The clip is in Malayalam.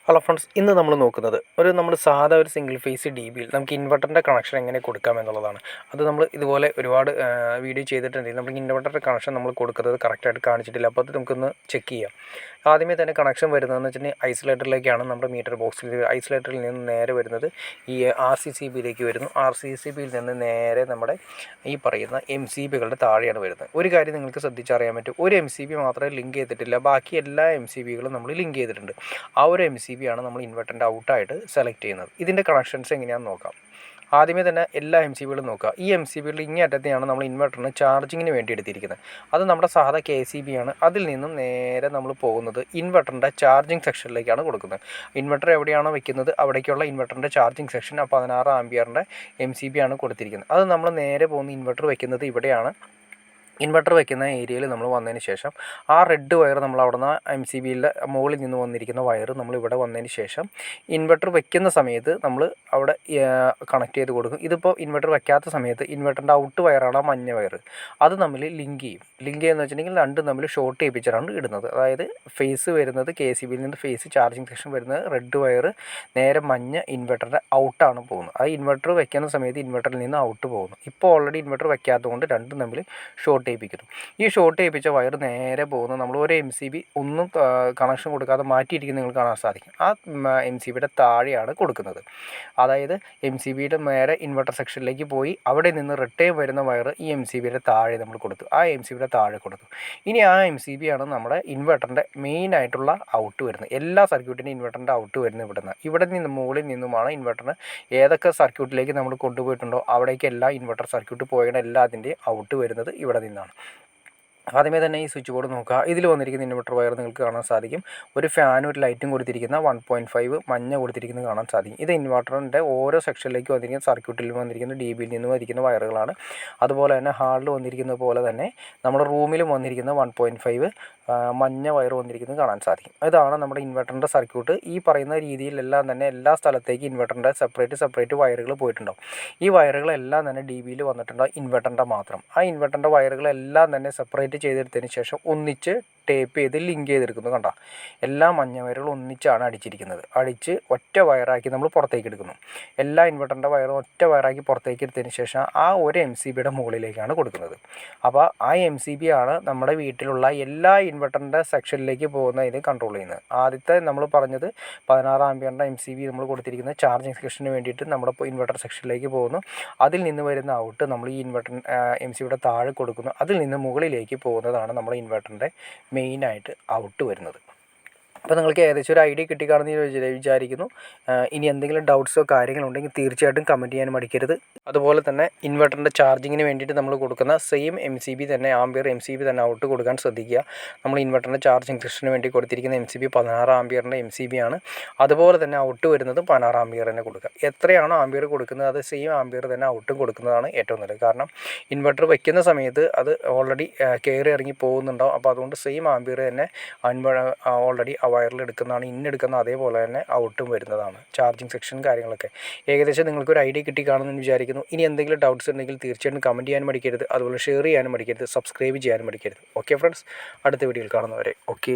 ഹലോ ഫ്രണ്ട്സ്, ഇന്ന് നമ്മൾ നോക്കുന്നത് നമ്മൾ സാധാ ഒരു സിംഗിൾ ഫേസ് ഡി ബിയിൽ നമുക്ക് ഇൻവെർട്ടറിൻ്റെ കണക്ഷൻ എങ്ങനെ കൊടുക്കാം എന്നുള്ളതാണ്. അത് നമ്മൾ ഇതുപോലെ ഒരുപാട് വീഡിയോ ചെയ്തിട്ടുണ്ടെങ്കിൽ നമുക്ക് ഇൻവെർട്ടറിൻ്റെ കണക്ഷൻ നമ്മൾ കൊടുക്കുന്നത് കറക്റ്റായിട്ട് കാണിച്ചിട്ടില്ല. അപ്പോൾ അത് നമുക്കൊന്ന് ചെക്ക് ചെയ്യാം. ആദ്യമേ തന്നെ കണക്ഷൻ വരുന്നതെന്ന് വെച്ചിട്ടുണ്ടെങ്കിൽ ഐസൊലേറ്ററിലേക്കാണ്. നമ്മുടെ മീറ്റർ ബോക്സിൽ ഐസൊലേറ്ററിൽ നിന്ന് നേരെ വരുന്നത് ഈ RCCBയിലേക്ക് വരുന്നു. RCCBയിൽ നിന്ന് നേരെ നമ്മുടെ ഈ പറയുന്ന MCBകളുടെ താഴെയാണ് വരുന്നത്. ഒരു കാര്യം നിങ്ങൾക്ക് ശ്രദ്ധിച്ചറിയാൻ പറ്റും, ഒരു MCB മാത്രമേ ലിങ്ക് ചെയ്തിട്ടില്ല, ബാക്കി എല്ലാ MCBകളും നമ്മൾ ലിങ്ക് ചെയ്തിട്ടുണ്ട്. ആ ഒരു MCB ആണ് നമ്മൾ ഇൻവെർട്ടറിൻ്റെ ഔട്ടായിട്ട് സെലക്ട് ചെയ്യുന്നത്. ഇതിൻ്റെ കണക്ഷൻസ് എങ്ങനെയാണെന്ന് നോക്കാം. ആദ്യമേ തന്നെ എല്ലാ MCBകളും നോക്കുക. ഈ MCBകളിൽ ഇങ്ങേ അറ്റത്തെയാണ് നമ്മൾ ഇൻവെർട്ടറിന് ചാർജിങ്ങിന് വേണ്ടി എടുത്തിരിക്കുന്നത്. അത് നമ്മുടെ സാധാ KCB ആണ്. അതിൽ നിന്നും നേരെ നമ്മൾ പോകുന്നത് ഇൻവെർട്ടറിൻ്റെ ചാർജിങ് സെക്ഷനിലേക്കാണ് കൊടുക്കുന്നത്. ഇൻവെർട്ടർ എവിടെയാണോ വെക്കുന്നത് അവിടേക്കുള്ള ഇൻവെർട്ടറിൻ്റെ ചാർജിങ് സെക്ഷൻ 16 ആംപിയറിൻ്റെ MCB ആണ് കൊടുത്തിരിക്കുന്നത്. അത് നമ്മൾ നേരെ പോകുന്ന ഇൻവെർട്ടർ വെക്കുന്നത് ഇവിടെയാണ്. ഇൻവെർട്ടർ വയ്ക്കുന്ന ഏരിയയിൽ നമ്മൾ വന്നതിന് ശേഷം ആ റെഡ് വയർ നമ്മൾ അവിടെ നിന്ന് MCBയുടെ മുകളിൽ നിന്ന് വന്നിരിക്കുന്ന വയർ നമ്മൾ ഇവിടെ വന്നതിന് ശേഷം ഇൻവെർട്ടർ വയ്ക്കുന്ന സമയത്ത് നമ്മൾ അവിടെ കണക്ട് ചെയ്ത് കൊടുക്കും. ഇതിപ്പോൾ ഇൻവെർട്ടർ വയ്ക്കാത്ത സമയത്ത് ഇൻവെർട്ടറിൻ്റെ ഔട്ട് വയറാണ് ആ മഞ്ഞ വയർ, അത് തമ്മിൽ ലിങ്ക് ചെയ്യും. ലിങ്ക് ചെയ്യുന്നത് വെച്ചിട്ടുണ്ടെങ്കിൽ രണ്ടും തമ്മിൽ ഷോർട്ട് ചെയ്യിപ്പിച്ചാണ് ഇടുന്നത്. അതായത് ഫേസ് വരുന്നത് KCBയിൽ നിന്ന് ഫേസ് ചാർജിങ് സെക്ഷൻ വരുന്നത് റെഡ് വയർ നേരെ മഞ്ഞ ഇൻവെർട്ടറിൻ്റെ ഔട്ടാണ് പോകുന്നത്. ആ ഇൻവെർട്ടർ വയ്ക്കുന്ന സമയത്ത് ഇൻവെർട്ടറിൽ നിന്ന് ഔട്ട് പോകുന്നു. ഇപ്പോൾ ഓൾറെഡി ഇൻവെർട്ടർ വയ്ക്കാത്തതുകൊണ്ട് രണ്ടും തമ്മിൽ ഷോർട്ട് ചെയ്യിപ്പിക്കുന്നു. ഈ ഷോർട്ട് ചെയ്യിപ്പിച്ച വയർ നേരെ പോകുന്നു. നമ്മൾ ഒരു MCB ഒന്നും കണക്ഷൻ കൊടുക്കാതെ മാറ്റിയിരിക്കുന്നത് നിങ്ങൾക്ക് കാണാൻ സാധിക്കും. ആ MCBയുടെ താഴെയാണ് കൊടുക്കുന്നത്. അതായത് MCBയുടെ നേരെ ഇൻവെർട്ടർ സെക്ഷനിലേക്ക് പോയി അവിടെ നിന്ന് റിട്ടേൺ വരുന്ന വയർ ഈ MCBയുടെ താഴെ നമ്മൾ കൊടുത്തു. ആ MCBയുടെ താഴെ കൊടുത്തു. ഇനി ആ MCB ആണ് നമ്മുടെ ഇൻവെർട്ടറിൻ്റെ മെയിൻ ആയിട്ടുള്ള ഔട്ട് വരുന്നത്. എല്ലാ സർക്യൂട്ടിൻ്റെ ഇൻവെർട്ടറിൻ്റെ ഔട്ട് വരുന്നത് ഇവിടെ നിന്ന് മുകളിൽ നിന്നുമാണ് ഇൻവെർട്ടറിന് ഏതൊക്കെ സർക്യൂട്ടിലേക്ക് നമ്മൾ കൊണ്ടുപോയിട്ടുണ്ടോ അവിടേക്കെല്ലാം ഇൻവെർട്ടർ സർക്യൂട്ട് പോയതിൻ്റെ എല്ലാത്തിൻ്റെയും ഔട്ട് വരുന്നത് ഇവിടെ നിന്നാണ്. ആദ്യമേ തന്നെ ഈ സ്വിച്ച് ബോർഡ് നോക്കുക. ഇതിൽ വന്നിരിക്കുന്ന ഇൻവെർട്ടർ വയർ നിങ്ങൾക്ക് കാണാൻ സാധിക്കും. ഒരു ഫാനും ഒരു ലൈറ്റും കൊടുത്തിരിക്കുന്ന 1.5 മഞ്ഞ കൊടുത്തിരിക്കുന്നത് കാണാൻ സാധിക്കും. ഇത് ഇൻവെർട്ടറിൻ്റെ ഓരോ സെക്ഷനിലേക്ക് വന്നിരിക്കുന്ന സർക്യൂട്ടിൽ വന്നിരിക്കുന്ന DBയിൽ നിന്ന് വന്നിരിക്കുന്ന വയറുകളാണ്. അതുപോലെ തന്നെ ഹാളിൽ വന്നിരിക്കുന്നത് പോലെ തന്നെ നമ്മുടെ റൂമിലും വന്നിരിക്കുന്ന 1.5 മഞ്ഞ വയർ വന്നിരിക്കുന്നത് കാണാൻ സാധിക്കും. ഇതാണ് നമ്മുടെ ഇൻവെർട്ടറിൻ്റെ സർക്യൂട്ട്. ഈ പറയുന്ന രീതിയിലെല്ലാം തന്നെ എല്ലാ സ്ഥലത്തേക്ക് ഇൻവെർട്ടറിൻ്റെ സെപ്പറേറ്റ് വയറുകൾ പോയിട്ടുണ്ടാവും. ഈ വയറുകളെല്ലാം തന്നെ DBയിൽ വന്നിട്ടുണ്ടാവും, ഇൻവെർട്ടറിൻ്റെ മാത്രം. ആ ഇൻവെർട്ടറിൻ്റെ വയറുകളെല്ലാം തന്നെ സെപ്പറേറ്റ് ചെയ്തെടുത്തതിന് ശേഷം ഒന്നിച്ച് ടേപ്പ് ചെയ്ത് ലിങ്ക് ചെയ്തെടുക്കുന്നു. കണ്ട, എല്ലാ മഞ്ഞ വയറുകളും ഒന്നിച്ചാണ് അടിച്ചിരിക്കുന്നത്. അടിച്ച് ഒറ്റ വയറാക്കി നമ്മൾ പുറത്തേക്ക് എടുക്കുന്നു. എല്ലാ ഇൻവെർട്ടറിൻ്റെ വയറും ഒറ്റ വയറാക്കി പുറത്തേക്ക് എടുത്തതിന് ശേഷം ആ ഒരു MCBയുടെ മുകളിലേക്കാണ് കൊടുക്കുന്നത്. അപ്പോൾ ആ MCB ആണ് നമ്മുടെ വീട്ടിലുള്ള എല്ലാ ഇൻവെർട്ടറിൻ്റെ സെക്ഷനിലേക്ക് പോകുന്നതിന് കൺട്രോൾ ചെയ്യുന്നത്. ആദ്യത്തെ നമ്മൾ പറഞ്ഞത് 16 ആംപിയറിൻ്റെ MCB നമ്മൾ കൊടുത്തിരിക്കുന്നത് ചാർജിങ് സെക്ഷന് വേണ്ടിയിട്ട് നമ്മുടെ ഇൻവെർട്ടർ സെക്ഷനിലേക്ക് പോകുന്നു. അതിൽ നിന്ന് വരുന്ന ഔട്ട് നമ്മൾ ഈ ഇൻവെർട്ടർ MCBയുടെ താഴെ കൊടുക്കുന്നു. അതിൽ നിന്ന് മുകളിലേക്ക് പോകുന്നതാണ് നമ്മുടെ ഇൻവെർട്ടറിൻ്റെ മെയിനായിട്ട് ഔട്ട് വരുന്നത്. അപ്പോൾ നിങ്ങൾക്ക് ഏകദേശം ഒരു ഐഡിയ കിട്ടിക്കാണെന്ന് വിചാരിക്കുന്നു. ഇനി എന്തെങ്കിലും ഡൗട്ട്സോ കാര്യങ്ങളോ ഉണ്ടെങ്കിൽ തീർച്ചയായിട്ടും കമൻറ്റ് ചെയ്യാൻ മടിക്കരുത്. അതുപോലെ തന്നെ ഇൻവെർട്ടറിൻ്റെ ചാർജിങ്ങിന് വേണ്ടിയിട്ട് നമ്മൾ കൊടുക്കുന്ന സെയിം MCB തന്നെ ആംപിയർ MCB തന്നെ ഔട്ട് കൊടുക്കാൻ ശ്രദ്ധിക്കുക. നമ്മൾ ഇൻവെർട്ടറിൻ്റെ ചാർജിങ് സെക്ഷന് വേണ്ടി കൊടുത്തിരിക്കുന്ന MCB 16 ആംപിയറിൻ്റെ MCB ആണ്. അതുപോലെ തന്നെ ഔട്ട് വരുന്നത് 16 ആംപിയർ തന്നെ കൊടുക്കുക. എത്രയാണോ ആംപിയർ കൊടുക്കുന്നത് അത് സെയിം ആംപിയർ തന്നെ ഔട്ടും കൊടുക്കുന്നതാണ് ഏറ്റവും നല്ലത്. കാരണം ഇൻവെർട്ടർ വയ്ക്കുന്ന സമയത്ത് അത് ഓൾറെഡി കയറി ഇറങ്ങി പോകുന്നുണ്ടാവും. അപ്പോൾ അതുകൊണ്ട് സെയിം ആംപിയർ തന്നെ ഓൾറെഡി വയറിൽ എടുക്കുന്നതാണ്, ഇന്നെടുക്കുന്ന അതേപോലെ തന്നെ ഔട്ടും വരുന്നതാണ്. ചാർജിങ് സെക്ഷൻ കാര്യങ്ങളൊക്കെ ഏകദേശം നിങ്ങൾക്കൊരു ഐഡിയ കിട്ടി കാണുമെന്ന് വിചാരിക്കുന്നു. ഇനി എന്തെങ്കിലും ഡൗട്ട്സ് ഉണ്ടെങ്കിൽ തീർച്ചയായിട്ടും കമൻറ്റ് ചെയ്യാനും മടിക്കരുത്. അതുപോലെ ഷെയർ ചെയ്യാനും മടിക്കരുത്. സബ്സ്ക്രൈബ് ചെയ്യാനും മടിക്കരുത്. ഓക്കെ ഫ്രണ്ട്സ്, അടുത്ത വീഡിയോയിൽ കാണുന്നവരെ ഓക്കെ.